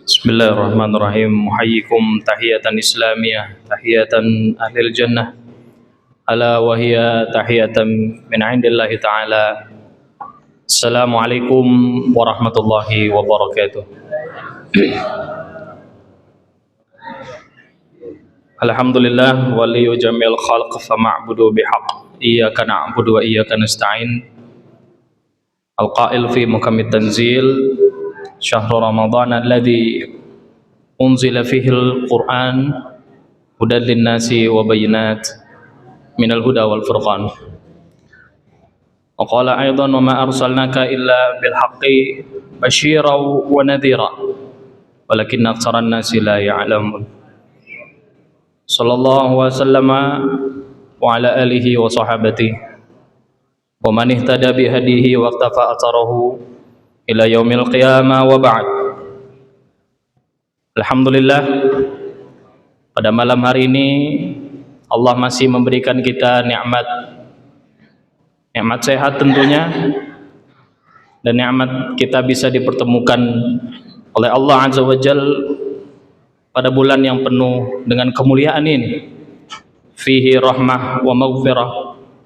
Bismillahirrahmanirrahim. Muhayyikum tahiyatan islamiyah, tahiyatan ahlil jannah, ala wahiyya tahiyatan min indillahi ta'ala. Assalamualaikum warahmatullahi wabarakatuh. Alhamdulillah waliyu jamil khalq fama'budu bihaq, iyyaka na'budu wa iyyaka nasta'in. Al-qail fi mukamit tanzil syahrul Ramadan alladzi unzila fihi al-Qur'an hudan lin-nasi wa bayyinat minal huda wal furqan. Wa qala aidan wa ma arsalnaka illa bil haqqi basyiran wa nadhira walakinna aktsaran nasi la ya'lamun. Sallallahu wa sallama wa ala alihi wa sahabatihi wa man ihtada bi hadihi wa iqtafa atharahu ila yaumil qiyamah wa ba'd. Alhamdulillah, pada malam hari ini Allah masih memberikan kita nikmat sehat tentunya, dan nikmat kita bisa dipertemukan oleh Allah Azza wa Jal pada bulan yang penuh dengan kemuliaan ini. Fihi rahmah wa maghfirah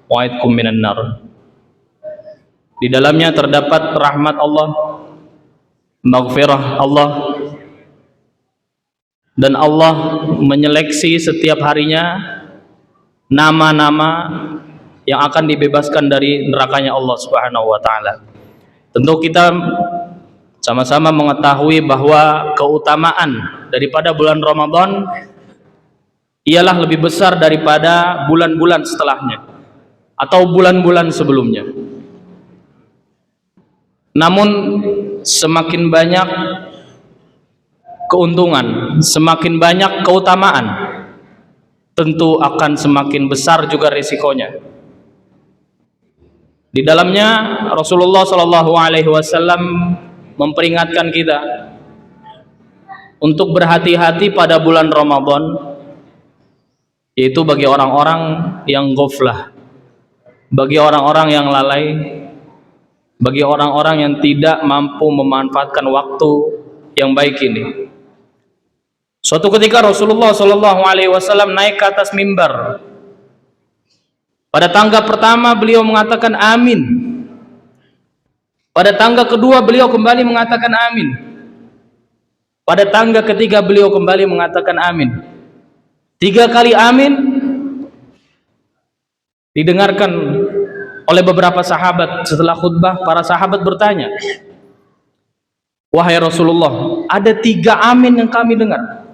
wa aidkum minan nar. Di dalamnya terdapat rahmat Allah, maghfirah Allah, dan Allah menyeleksi setiap harinya nama-nama yang akan dibebaskan dari nerakanya Allah Subhanahu wa taala. Tentu kita sama-sama mengetahui bahwa keutamaan daripada bulan Ramadan ialah lebih besar daripada bulan-bulan setelahnya atau bulan-bulan sebelumnya. Namun semakin banyak keuntungan, semakin banyak keutamaan, tentu akan semakin besar juga risikonya. Di dalamnya Rasulullah Shallallahu Alaihi Wasallam memperingatkan kita untuk berhati-hati pada bulan Ramadan, yaitu bagi orang-orang yang ghaflah, bagi orang-orang yang lalai, bagi orang-orang yang tidak mampu memanfaatkan waktu yang baik ini. Suatu ketika Rasulullah Shallallahu Alaihi Wasallam naik ke atas mimbar. Pada tangga pertama beliau mengatakan amin. Pada tangga kedua beliau kembali mengatakan amin. Pada tangga ketiga beliau kembali mengatakan amin. 3 kali amin didengarkan oleh beberapa sahabat. Setelah khutbah, para sahabat bertanya, wahai Rasulullah, ada 3 amin yang kami dengar.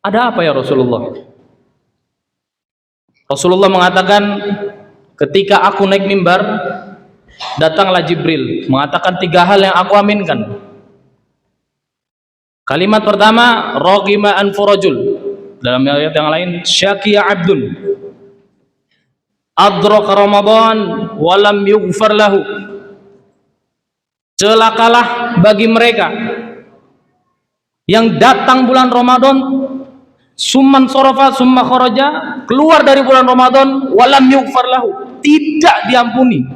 Ada apa ya Rasulullah? Rasulullah mengatakan, ketika aku naik mimbar, datanglah Jibril mengatakan 3 hal yang aku aminkan. Kalimat pertama, ragima anfu rajul. Dalam ayat yang lain, syakiya abdun adraka Ramadan walam yughfar lahu. Celakalah bagi mereka yang datang bulan Ramadan, summan sorofa summa kharaja, keluar dari bulan Ramadan, walam yughfar lahu, tidak diampuni.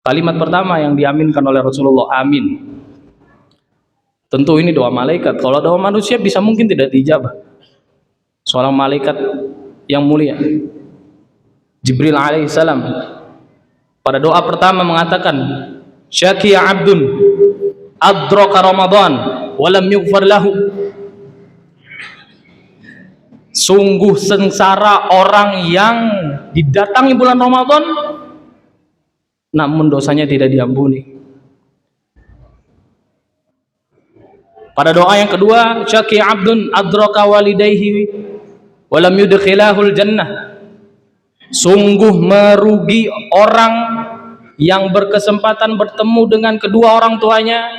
Kalimat pertama yang diaminkan oleh Rasulullah, amin. Tentu ini doa malaikat. Kalau doa manusia bisa mungkin tidak dijabah. Seorang malaikat yang mulia, Jibril alaihissalam, pada doa pertama mengatakan, syakiya abdun adraka Ramadan walam yughfar lahu. Sungguh sengsara orang yang didatangi bulan Ramadan namun dosanya tidak diampuni. Pada doa yang kedua, syakiya abdun adraka walidayhi walam yudkhilahul jannah. Sungguh merugi orang yang berkesempatan bertemu dengan kedua orang tuanya,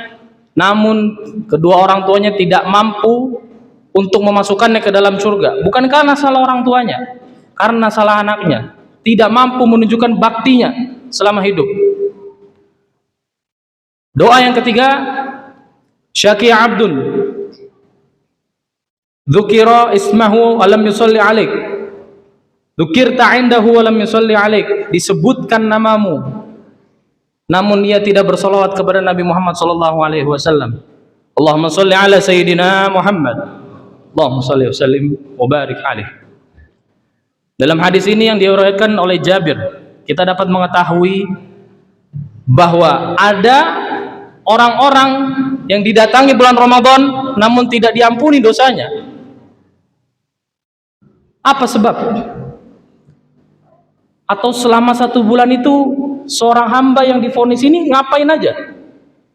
namun kedua orang tuanya tidak mampu untuk memasukkannya ke dalam surga. Bukan karena salah orang tuanya, karena salah anaknya, tidak mampu menunjukkan baktinya selama hidup. Doa yang ketiga, syakiya abdun dzukira ismahu alam yusalli alaik. Dzukirta indahu alam yusalli alaik. Disebutkan namamu namun ia tidak bersolawat kepada Nabi Muhammad sallallahu alaihi wasallam. Allahumma shalli ala sayyidina Muhammad. Allahumma shalli wa sallim wa barik alaihi. Dalam hadis ini yang diriwayatkan oleh Jabir, kita dapat mengetahui bahwa ada orang-orang yang didatangi bulan Ramadan namun tidak diampuni dosanya. Apa sebab? Atau selama 1 bulan itu seorang hamba yang divonis ini ngapain aja?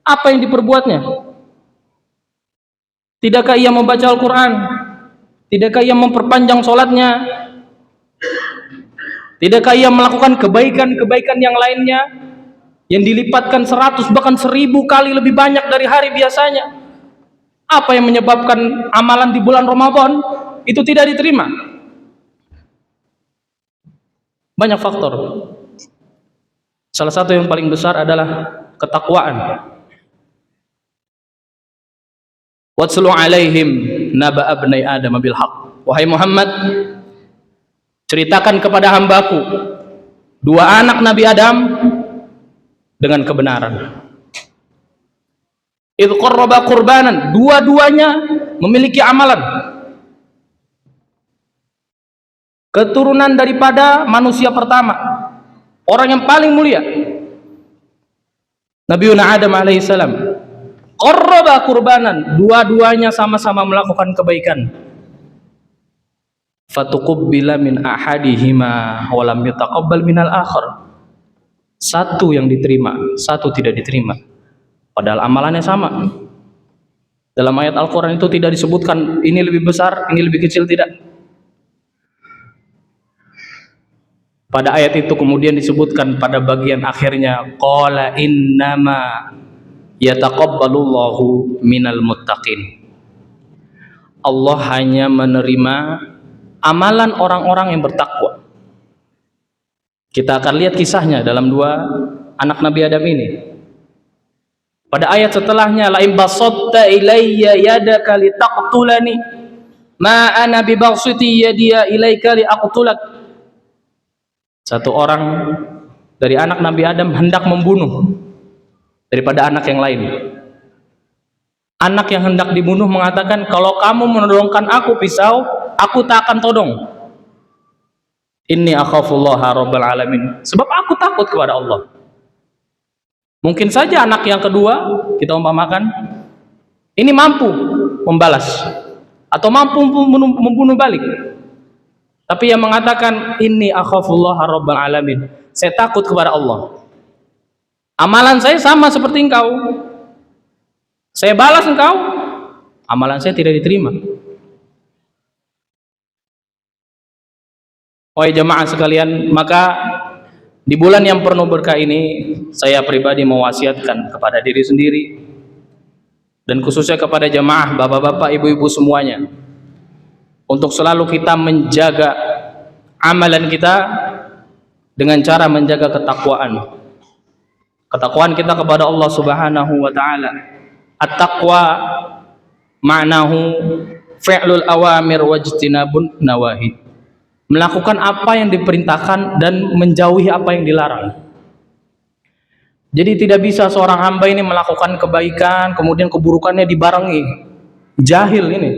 Apa yang diperbuatnya? Tidakkah ia membaca Al-Quran? Tidakkah ia memperpanjang sholatnya? Tidakkah ia melakukan kebaikan-kebaikan yang lainnya yang dilipatkan 100 bahkan 1000 kali lebih banyak dari hari biasanya? Apa yang menyebabkan amalan di bulan Ramadan itu tidak diterima? Banyak faktor. Salah satu yang paling besar adalah ketakwaan. Watslu alaihim naba abnai Adam bil haqq. Wahai Muhammad, ceritakan kepada hambaku 2 anak Nabi Adam dengan kebenaran. Idh qarraba qurbanan, dua-duanya memiliki amalan. Keturunan daripada manusia pertama, orang yang paling mulia, Nabiuna Adam alaihissalam. Qarraba qurbanan, dua-duanya sama-sama melakukan kebaikan. Fatuqubbila min ahadihima wa lam yutaqabbal minal akhar. Satu yang diterima, satu tidak diterima. Padahal amalannya sama. Dalam ayat Al-Quran itu tidak disebutkan ini lebih besar, ini lebih kecil, tidak. Pada ayat itu kemudian disebutkan pada bagian akhirnya, qala innama yataqabbalullahu minal muttaqin. Allah hanya menerima amalan orang-orang yang bertakwa. Kita akan lihat kisahnya dalam 2 anak Nabi Adam ini. Pada ayat setelahnya, la in basatta ilayya yadaka litaqtulani ma ana bibasiti yadiya ilaika liaqtulak. Satu orang dari anak Nabi Adam hendak membunuh daripada anak yang lain. Anak yang hendak dibunuh mengatakan, kalau kamu menodongkan aku pisau, aku tak akan todong. Inni akhafullaha rabbal alamin. Sebab aku takut kepada Allah. Mungkin saja anak yang kedua, kita umpamakan, ini mampu membalas atau mampu membunuh balik. Tapi yang mengatakan, inni akhafullaha rabbal alamin, saya takut kepada Allah. Amalan saya sama seperti engkau. Saya balas engkau, amalan saya tidak diterima. Wahai jemaah sekalian, maka di bulan yang penuh berkah ini, saya pribadi mewasiatkan kepada diri sendiri dan khususnya kepada jemaah, bapak-bapak, ibu-ibu semuanya, untuk selalu kita menjaga amalan kita dengan cara menjaga ketakwaan. Ketakwaan kita kepada Allah Subhanahu wa taala. At-taqwa ma'nahu fi'lul awamir wajtinabun nawahi. Melakukan apa yang diperintahkan dan menjauhi apa yang dilarang. Jadi tidak bisa seorang hamba ini melakukan kebaikan kemudian keburukannya dibarengi. Jahil ini.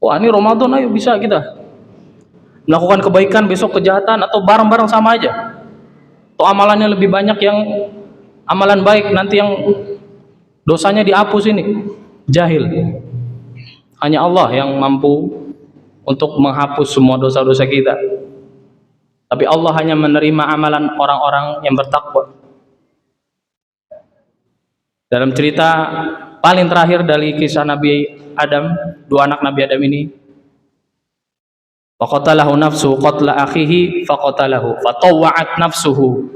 Wah, ini Ramadan, ayo bisa kita melakukan kebaikan, besok kejahatan, atau bareng-bareng sama aja. Atau amalannya lebih banyak yang amalan baik, nanti yang dosanya dihapus ini. Jahil. Hanya Allah yang mampu untuk menghapus semua dosa-dosa kita. Tapi Allah hanya menerima amalan orang-orang yang bertakwa. Dalam cerita paling terakhir dari kisah Nabi Adam, 2 anak Nabi Adam ini, faqatalahu nafsuhu qatla akhihi faqatalahu fatawwa'at nafsuhu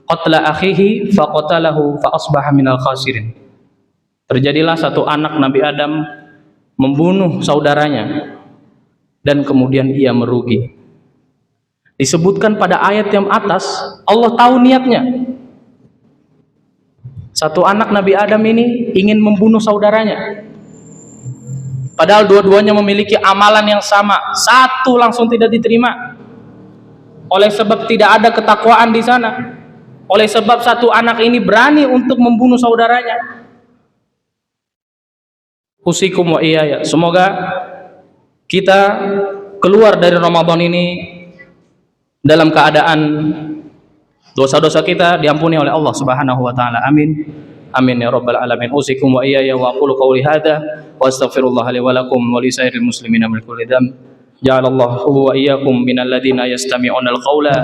qatla akhihi faqatalahu fa asbaha minal khasirin. Terjadilah satu anak Nabi Adam membunuh saudaranya dan kemudian ia merugi. Disebutkan pada ayat yang atas, Allah tahu niatnya. Satu anak Nabi Adam ini ingin membunuh saudaranya. Padahal dua-duanya memiliki amalan yang sama, satu langsung tidak diterima oleh sebab tidak ada ketakwaan di sana, oleh sebab satu anak ini berani untuk membunuh saudaranya. Usikum wa iyaya, semoga kita keluar dari Ramadan ini dalam keadaan dosa-dosa kita diampuni oleh Allah Subhanahu wa taala. Amin. Amin ya rabbal alamin. Usikum wa iyaya wa aqulu qawli hadza wa astaghfirullah li wa lakum wa li sairil muslimina min kulli dhanb. Ja'alallahu wa iyyakum minal ladzina yastami'una al-qawla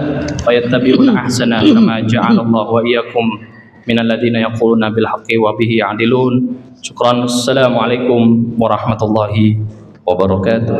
wa yattabi'una ahsana kama ja'alallahu wa iyyakum minal ladzina yaquluna bil haqqi wa bihi ya'dilun. Syukran. Assalamualaikum warahmatullahi wabarakatuh.